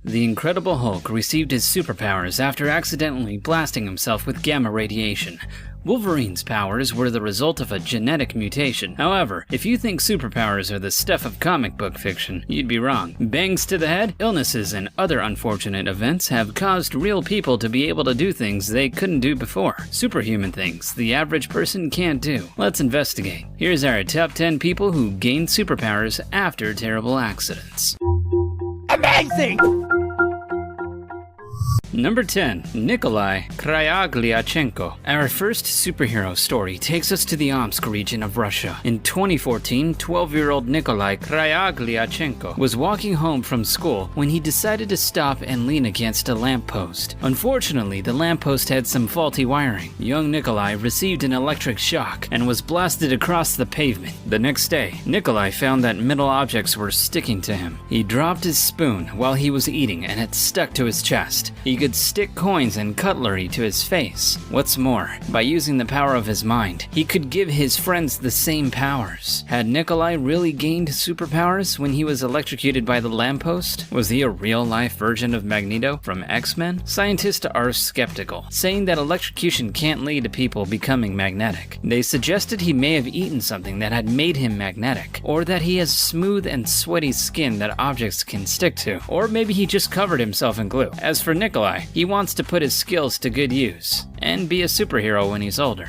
The Incredible Hulk received his superpowers after accidentally blasting himself with gamma radiation. Wolverine's powers were the result of a genetic mutation. However, if you think superpowers are the stuff of comic book fiction, you'd be wrong. Bangs to the head, illnesses, and other unfortunate events have caused real people to be able to do things they couldn't do before. Superhuman things the average person can't do. Let's investigate. Here's our top 10 people who gained superpowers after terrible accidents. Amazing! Number 10. Nikolai Kryagliachenko. Our first superhero story takes us to the Omsk region of Russia. In 2014, 12-year-old Nikolai Kryagliachenko was walking home from school when he decided to stop and lean against a lamppost. Unfortunately, the lamppost had some faulty wiring. Young Nikolai received an electric shock and was blasted across the pavement. The next day, Nikolai found that metal objects were sticking to him. He dropped his spoon while he was eating and it stuck to his chest. He could stick coins and cutlery to his face. What's more, by using the power of his mind, he could give his friends the same powers. Had Nikolai really gained superpowers when he was electrocuted by the lamppost? Was he a real-life version of Magneto from X-Men? Scientists are skeptical, saying that electrocution can't lead to people becoming magnetic. They suggested he may have eaten something that had made him magnetic, or that he has smooth and sweaty skin that objects can stick to, or maybe he just covered himself in glue. As for Nikolai, he wants to put his skills to good use and be a superhero when he's older.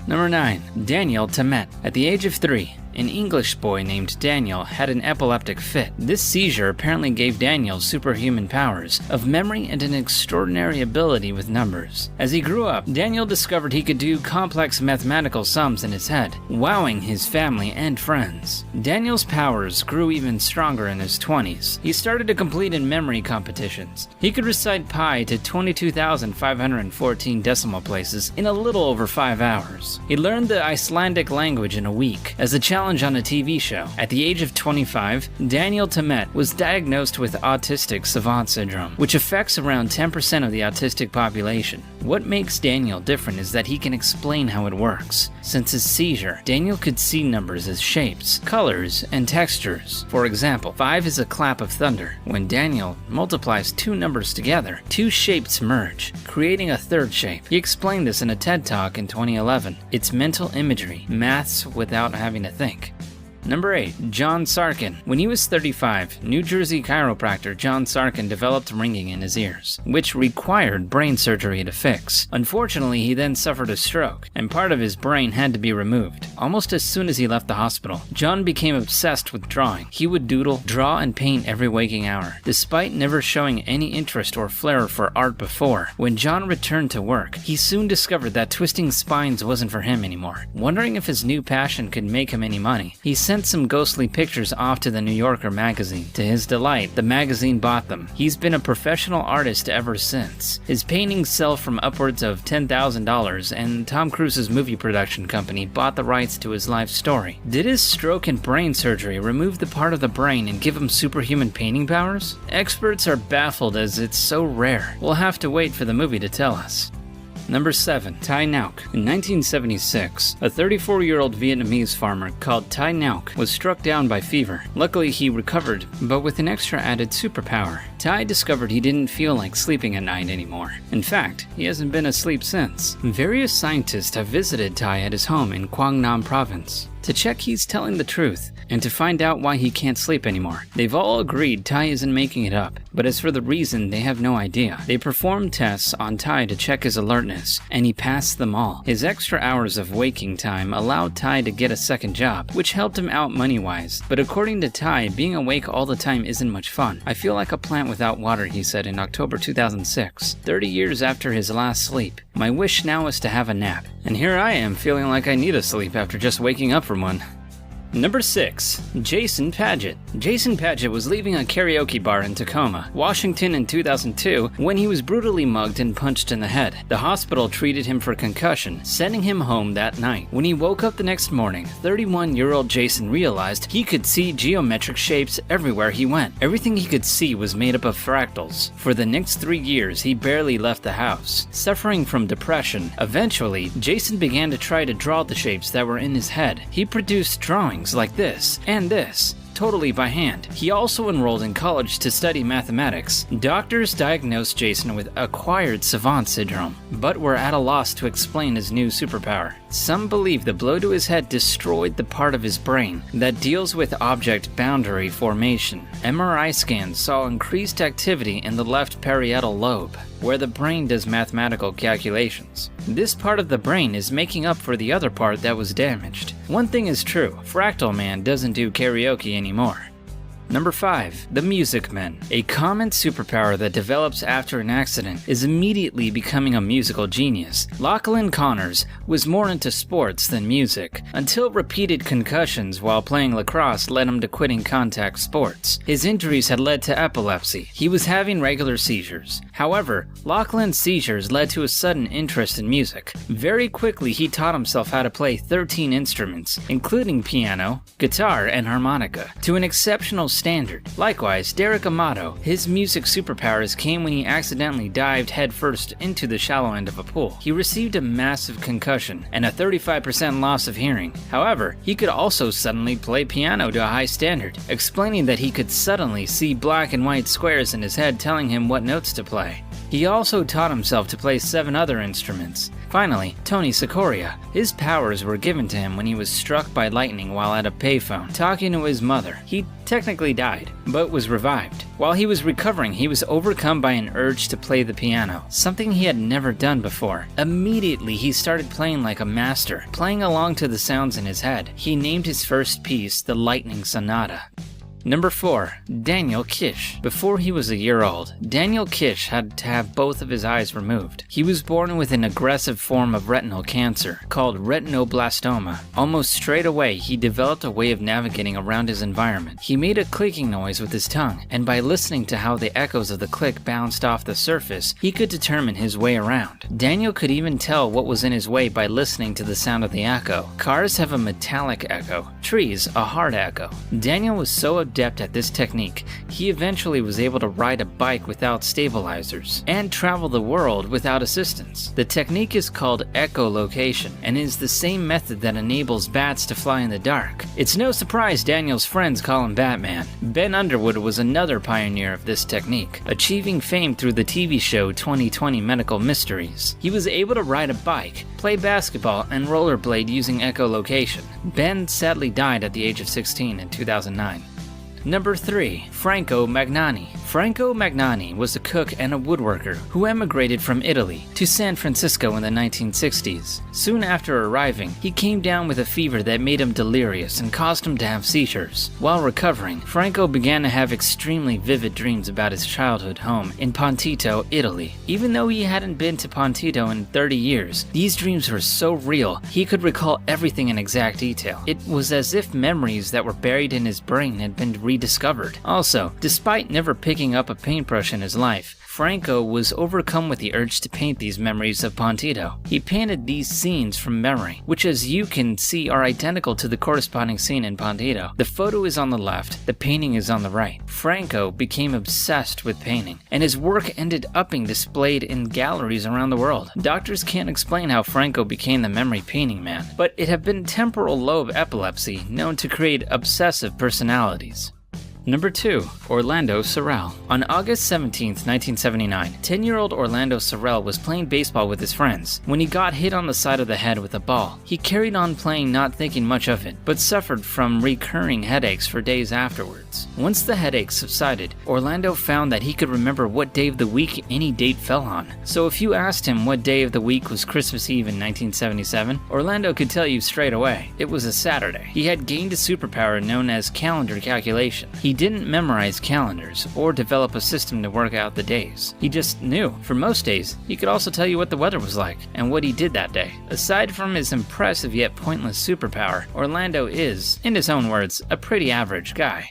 Number 9. Daniel Tammet. At the age of 3, an English boy named Daniel had an epileptic fit. This seizure apparently gave Daniel superhuman powers of memory and an extraordinary ability with numbers. As he grew up, Daniel discovered he could do complex mathematical sums in his head, wowing his family and friends. Daniel's powers grew even stronger in his 20s. He started to compete in memory competitions. He could recite pi to 22,514 decimal places in a little over 5 hours. He learned the Icelandic language in a week as a challenge on a TV show. At the age of 25, Daniel Tammet was diagnosed with autistic savant syndrome, which affects around 10% of the autistic population. What makes Daniel different is that he can explain how it works. Since his seizure, Daniel could see numbers as shapes, colors, and textures. For example, 5 is a clap of thunder. When Daniel multiplies 2 numbers together, 2 shapes merge, creating a third shape. He explained this in a TED Talk in 2011. It's mental imagery, maths without having to think. Number 8. John Sarkin. When he was 35, New Jersey chiropractor John Sarkin developed ringing in his ears, which required brain surgery to fix. Unfortunately, he then suffered a stroke, and part of his brain had to be removed. Almost as soon as he left the hospital, John became obsessed with drawing. He would doodle, draw, and paint every waking hour. Despite never showing any interest or flair for art before, when John returned to work, he soon discovered that twisting spines wasn't for him anymore. Wondering if his new passion could make him any money, he sent some ghostly pictures off to the New Yorker magazine. To his delight, the magazine bought them. He's been a professional artist ever since. His paintings sell from upwards of $10,000, and Tom Cruise's movie production company bought the rights to his life story. Did his stroke and brain surgery remove the part of the brain and give him superhuman painting powers? Experts are baffled as it's so rare. We'll have to wait for the movie to tell us. Number 7. Thai Ngoc. In 1976, a 34-year-old Vietnamese farmer called Thai Ngoc was struck down by fever. Luckily, he recovered, but with an extra added superpower. Thai discovered he didn't feel like sleeping at night anymore. In fact, he hasn't been asleep since. Various scientists have visited Thai at his home in Quang Nam province to check he's telling the truth and to find out why he can't sleep anymore. They've all agreed Thai isn't making it up, but as for the reason, they have no idea. They performed tests on Thai to check his alertness, and he passed them all. His extra hours of waking time allowed Thai to get a second job, which helped him out money-wise. But according to Thai, being awake all the time isn't much fun. I feel like a plant without water, he said in October 2006, 30 years after his last sleep. My wish now is to have a nap. And here I am feeling like I need a sleep after just waking up from one. Number 6. Jason Padgett. Jason Padgett was leaving a karaoke bar in Tacoma, Washington in 2002 when he was brutally mugged and punched in the head. The hospital treated him for concussion, sending him home that night. When he woke up the next morning, 31-year-old Jason realized he could see geometric shapes everywhere he went. Everything he could see was made up of fractals. For the next 3 years, he barely left the house. Suffering from depression, eventually, Jason began to try to draw the shapes that were in his head. He produced drawings like this and this. totally by hand. He also enrolled in college to study mathematics. Doctors diagnosed Jason with acquired savant syndrome, but were at a loss to explain his new superpower. Some believe the blow to his head destroyed the part of his brain that deals with object boundary formation. MRI scans saw increased activity in the left parietal lobe, where the brain does mathematical calculations. This part of the brain is making up for the other part that was damaged. One thing is true, Fractal Man doesn't do karaoke anymore. Number 5. The Music Men. A common superpower that develops after an accident is immediately becoming a musical genius. Lachlan Connors was more into sports than music, until repeated concussions while playing lacrosse led him to quitting contact sports. His injuries had led to epilepsy. He was having regular seizures. However, Lachlan's seizures led to a sudden interest in music. Very quickly he taught himself how to play 13 instruments, including piano, guitar, and harmonica, to an exceptional standard. Likewise, Derek Amato, his music superpowers came when he accidentally dived headfirst into the shallow end of a pool. He received a massive concussion and a 35% loss of hearing. However, he could also suddenly play piano to a high standard, explaining that he could suddenly see black and white squares in his head telling him what notes to play. He also taught himself to play 7 other instruments. Finally, Tony Sikoria. His powers were given to him when he was struck by lightning while at a payphone, talking to his mother. He technically died, but was revived. While he was recovering, he was overcome by an urge to play the piano, something he had never done before. Immediately, he started playing like a master, playing along to the sounds in his head. He named his first piece the Lightning Sonata. Number 4. Daniel Kish. Before he was a year old, Daniel Kish had to have both of his eyes removed. He was born with an aggressive form of retinal cancer called retinoblastoma. Almost straight away, he developed a way of navigating around his environment. He made a clicking noise with his tongue, and by listening to how the echoes of the click bounced off the surface, he could determine his way around. Daniel could even tell what was in his way by listening to the sound of the echo. Cars have a metallic echo, trees a hard echo. Daniel was so adept at this technique, he eventually was able to ride a bike without stabilizers and travel the world without assistance. The technique is called echolocation and is the same method that enables bats to fly in the dark. It's no surprise Daniel's friends call him Batman. Ben Underwood was another pioneer of this technique, achieving fame through the TV show 2020 Medical Mysteries. He was able to ride a bike, play basketball, and rollerblade using echolocation. Ben sadly died at the age of 16 in 2009. Number 3. Franco Magnani. Franco Magnani was a cook and a woodworker who emigrated from Italy to San Francisco in the 1960s. Soon after arriving, he came down with a fever that made him delirious and caused him to have seizures. While recovering, Franco began to have extremely vivid dreams about his childhood home in Pontito, Italy. Even though he hadn't been to Pontito in 30 years, these dreams were so real, he could recall everything in exact detail. It was as if memories that were buried in his brain had been rediscovered. Also, despite never picking up a paintbrush in his life, Franco was overcome with the urge to paint these memories of Pontito. He painted these scenes from memory, which as you can see are identical to the corresponding scene in Pontito. The photo is on the left, the painting is on the right. Franco became obsessed with painting, and his work ended up being displayed in galleries around the world. Doctors can't explain how Franco became the memory painting man, but it had been temporal lobe epilepsy known to create obsessive personalities. Number 2. Orlando Sorrell. On August 17, 1979, 10-year-old Orlando Sorrell was playing baseball with his friends when he got hit on the side of the head with a ball. He carried on playing not thinking much of it, but suffered from recurring headaches for days afterwards. Once the headaches subsided, Orlando found that he could remember what day of the week any date fell on. So if you asked him what day of the week was Christmas Eve in 1977, Orlando could tell you straight away. It was a Saturday. He had gained a superpower known as calendar calculation. He didn't memorize calendars or develop a system to work out the days. He just knew. For most days, he could also tell you what the weather was like and what he did that day. Aside from his impressive yet pointless superpower, Orlando is, in his own words, a pretty average guy.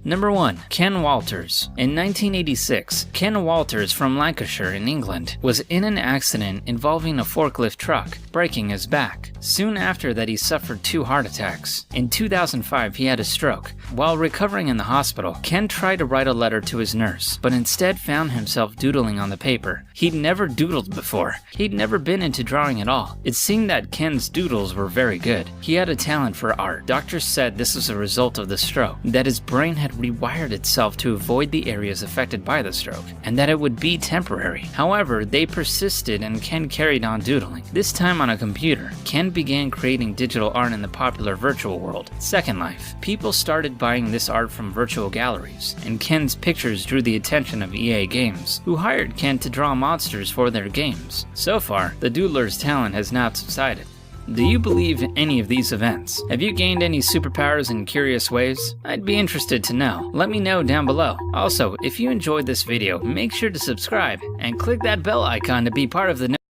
Number 1. Ken Walters. In 1986, Ken Walters from Lancashire in England was in an accident involving a forklift truck, breaking his back. Soon after that, he suffered 2 heart attacks. In 2005, he had a stroke. While recovering in the hospital, Ken tried to write a letter to his nurse, but instead found himself doodling on the paper. He'd never doodled before. He'd never been into drawing at all. It seemed that Ken's doodles were very good. He had a talent for art. Doctors said this was a result of the stroke, that his brain had rewired itself to avoid the areas affected by the stroke, and that it would be temporary. However, they persisted and Ken carried on doodling. This time on a computer, Ken began creating digital art in the popular virtual world, Second Life. People started buying this art from virtual galleries, and Ken's pictures drew the attention of EA Games, who hired Ken to draw monsters for their games. So far, the doodler's talent has not subsided. Do you believe any of these events? Have you gained any superpowers in curious ways? I'd be interested to know. Let me know down below. Also, if you enjoyed this video, make sure to subscribe and click that bell icon to be part of the